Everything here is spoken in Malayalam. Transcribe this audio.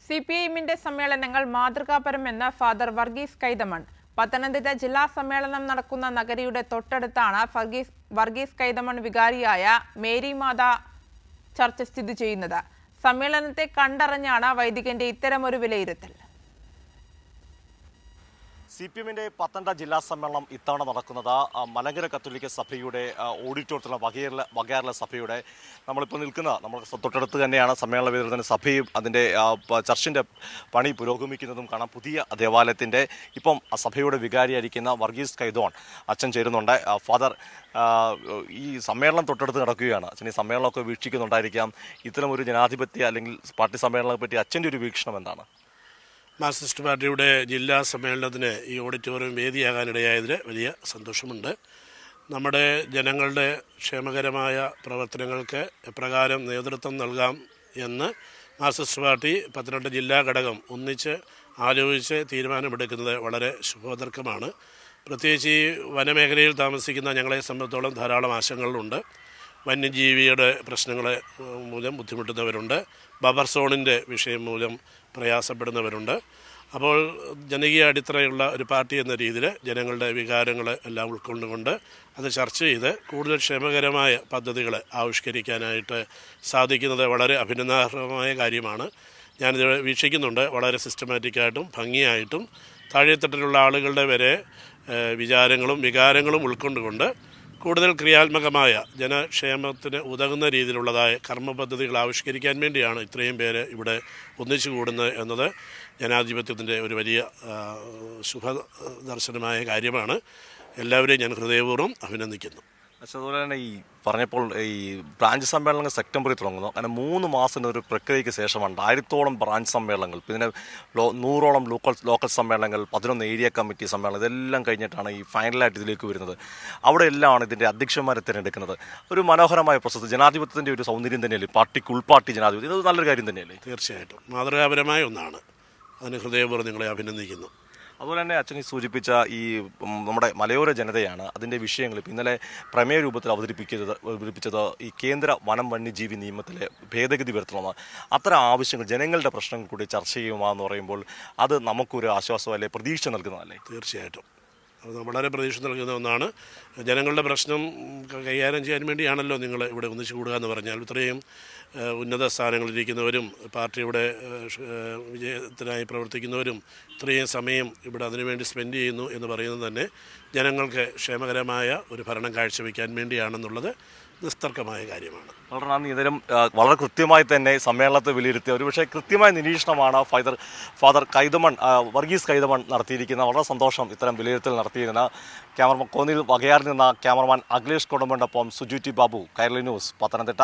സിപിഐഎമ്മിന്റെ സമ്മേളനങ്ങൾ മാതൃകാപരമെന്ന് ഫാദർ വർഗീസ് കൈതമൺ. പത്തനംതിട്ട ജില്ലാ സമ്മേളനം നടക്കുന്ന നഗരിയുടെ തൊട്ടടുത്താണ് വർഗീസ് കൈതമൺ വികാരിയായ മേരി മാതാ ചർച്ച് സ്ഥിതി ചെയ്യുന്നത്. സമ്മേളനത്തെ കണ്ടറിഞ്ഞാണ് വൈദികന്റെ ഇത്തരമൊരു വിലയിരുത്തൽ. സിപിഎമ്മിന്റെ പത്തനംതിട്ട ജില്ലാ സമ്മേളനം ഇത്തവണ നടക്കുന്നത് മലങ്കര കത്തോലിക്ക സഭയുടെ ഓഡിറ്റോറിയത്തിലുള്ള വകയാറിലെ സഭയുടെ നമ്മളിപ്പോൾ നിൽക്കുന്ന നമ്മൾ തൊട്ടടുത്ത് തന്നെയാണ് സമ്മേളന വേദിയുടെ സഭയും അതിൻ്റെ ചർച്ചിൻ്റെ പണി പുരോഗമിക്കുന്നതും കാണാം. പുതിയ ദേവാലയത്തിൻ്റെ ഇപ്പം സഭയുടെ വികാരിയായിരിക്കുന്ന വർഗീസ് കൈതമൺ അച്ഛൻ ചേരുന്നുണ്ട്. ഫാദർ, ഈ സമ്മേളനം തൊട്ടടുത്ത് നടക്കുകയാണ്. അച്ഛൻ ഈ സമ്മേളനമൊക്കെ വീക്ഷിക്കുന്നുണ്ടായിരിക്കാം. ഇത്തരം ഒരു ജനാധിപത്യ അല്ലെങ്കിൽ പാർട്ടി സമ്മേളനത്തെ പറ്റി അച്ഛൻ്റെ ഒരു വീക്ഷണം എന്താണ്? മാർക്സിസ്റ്റ് പാർട്ടിയുടെ ജില്ലാ സമ്മേളനത്തിന് ഈ ഓഡിറ്റോറിയം വേദിയാകാനിടയായതിൽ വലിയ സന്തോഷമുണ്ട്. നമ്മുടെ ജനങ്ങളുടെ ക്ഷേമകരമായ പ്രവർത്തനങ്ങൾക്ക് എപ്രകാരം നേതൃത്വം നൽകാം എന്ന് മാർക്സിസ്റ്റ് പാർട്ടി പത്തനംതിട്ട ജില്ലാ ഘടകം ഒന്നിച്ച് ആലോചിച്ച് തീരുമാനമെടുക്കുന്നത് വളരെ ശുഭോദർക്കമാണ്. പ്രത്യേകിച്ച് ഈ വനമേഖലയിൽ താമസിക്കുന്ന ഞങ്ങളെ സംബന്ധിച്ചോളം ധാരാളം ആശങ്കകളുണ്ട്. വന്യജീവിയുടെ പ്രശ്നങ്ങൾ മൂലം ബുദ്ധിമുട്ടുന്നവരുണ്ട്. ബഫർ സോണിൻ്റെ വിഷയം മൂലം പ്രയാസപ്പെടുന്നവരുണ്ട്. അപ്പോൾ ജനകീയ അടിത്തറയുള്ള ഒരു പാർട്ടി എന്ന രീതിയിൽ ജനങ്ങളുടെ വികാരങ്ങൾ എല്ലാം ഉൾക്കൊണ്ടുകൊണ്ട് അത് ചർച്ച ചെയ്ത് കൂടുതൽ ക്ഷേമകരമായ പദ്ധതികൾ ആവിഷ്കരിക്കാനായിട്ട് സാധിക്കുന്നത് വളരെ അഭിനന്ദനാർഹമായ കാര്യമാണ്. ഞാനിത് വീക്ഷിക്കുന്നുണ്ട്. വളരെ സിസ്റ്റമാറ്റിക്കായിട്ടും ഭംഗിയായിട്ടും താഴെത്തട്ടിലുള്ള ആളുകളുടെ വരെ വിചാരങ്ങളും വികാരങ്ങളും ഉൾക്കൊണ്ടുകൊണ്ട് കൂടുതൽ ക്രിയാത്മകമായ ജനക്ഷേമത്തിന് ഉതകുന്ന രീതിയിലുള്ളതായ കർമ്മ പദ്ധതികൾ ആവിഷ്കരിക്കാൻ വേണ്ടിയാണ് ഇത്രയും പേര് ഇവിടെ ഒന്നിച്ചു കൂടുന്നത് എന്നത് ജനാധിപത്യത്തിൻ്റെ ഒരു വലിയ ശുഭദർശനമായ കാര്യമാണ്. എല്ലാവരെയും ഞാൻ ഹൃദയപൂർവ്വം അഭിനന്ദിക്കുന്നു. അതുപോലെ തന്നെ ഈ പറഞ്ഞപ്പോൾ ഈ ബ്രാഞ്ച് സമ്മേളനങ്ങൾ സെപ്റ്റംബറിൽ തുടങ്ങുന്നു. അങ്ങനെ 3 മാസത്തിൻ്റെ ഒരു പ്രക്രിയയ്ക്ക് ശേഷമാണ് 1000-ഓളം ബ്രാഞ്ച് സമ്മേളനങ്ങൾ, പിന്നെ 100ഓളം ലോക്കൽ സമ്മേളനങ്ങൾ, 11 ഏരിയ കമ്മിറ്റി സമ്മേളനം, ഇതെല്ലാം കഴിഞ്ഞിട്ടാണ് ഈ ഫൈനലായിട്ട് ഇതിലേക്ക് വരുന്നത്. അവിടെ എല്ലാമാണ് ഇതിൻ്റെ അധ്യക്ഷന്മാരെ തിരഞ്ഞെടുക്കുന്നത്. ഒരു മനോഹരമായ പ്രോസസ്സ്, ജനാധിപത്യത്തിൻ്റെ ഒരു സൗന്ദര്യം തന്നെയല്ലേ പാർട്ടിക്ക് ഉൾപാർട്ടി ജനാധിപത്യം. ഇത് നല്ലൊരു കാര്യം തന്നെയല്ലേ? തീർച്ചയായിട്ടും മാതൃകാപരമായ ഒന്നാണ്. അതിന് ഹൃദയപൂർവ്വം നിങ്ങളെ അഭിനന്ദിക്കുന്നു. അതുപോലെ തന്നെ അച്ഛൻ സൂചിപ്പിച്ച ഈ നമ്മുടെ മലയോര ജനതയാണ് അതിൻ്റെ വിഷയങ്ങൾ ഇന്നലെ പ്രമേയ രൂപത്തിൽ അവതരിപ്പിച്ചത് ഈ കേന്ദ്ര വനം വന്യജീവി നിയമത്തിലെ ഭേദഗതി വരുത്തണമെന്ന്. അത്തരം ആവശ്യങ്ങൾ ജനങ്ങളുടെ പ്രശ്നങ്ങൾ കൂടി ചർച്ച ചെയ്യുമെന്ന് പറയുമ്പോൾ അത് നമുക്കൊരു ആശ്വാസമല്ലേ, പ്രതീക്ഷ നൽകുന്നതല്ലേ? തീർച്ചയായിട്ടും അത് വളരെ പ്രതീക്ഷ നൽകുന്ന ഒന്നാണ്. ജനങ്ങളുടെ പ്രശ്നം കൈകാര്യം ചെയ്യാൻ വേണ്ടിയാണല്ലോ നിങ്ങൾ ഇവിടെ ഒന്നിച്ചു കൂടുക എന്ന് പറഞ്ഞാൽ. ഇത്രയും ഉന്നത സ്ഥാനങ്ങളിലിരിക്കുന്നവരും പാർട്ടിയുടെ വിജയത്തിനായി പ്രവർത്തിക്കുന്നവരും ഇത്രയും സമയം ഇവിടെ അതിനുവേണ്ടി സ്പെൻഡ് ചെയ്യുന്നു എന്ന് പറയുന്നത് തന്നെ ജനങ്ങൾക്ക് ക്ഷേമകരമായ ഒരു ഭരണം കാഴ്ചവെക്കാൻ വേണ്ടിയാണെന്നുള്ളത് നിസ്തർക്കമായ കാര്യമാണ്. വളരെ നന്ദി. ഇതിലും വളരെ കൃത്യമായി തന്നെ സമ്മേളനത്തെ വിലയിരുത്തിയ ഒരുപക്ഷെ കൃത്യമായ നിരീക്ഷണമാണ് ഫാദർ കൈതമൺ, വർഗീസ് കൈതമൺ നടത്തിയിരിക്കുന്ന. വളരെ സന്തോഷം ഇത്തരം വിലയിരുത്തൽ നടത്തിയിരുന്ന കോന്നിയിൽ വകയാറിൽ നിന്ന ക്യാമറമാൻ അഖിലേഷ് കൊടുമ്പണ്ടൊപ്പം സുജു ടി ബാബു, കൈരളി ന്യൂസ്, പത്തനംതിട്ട.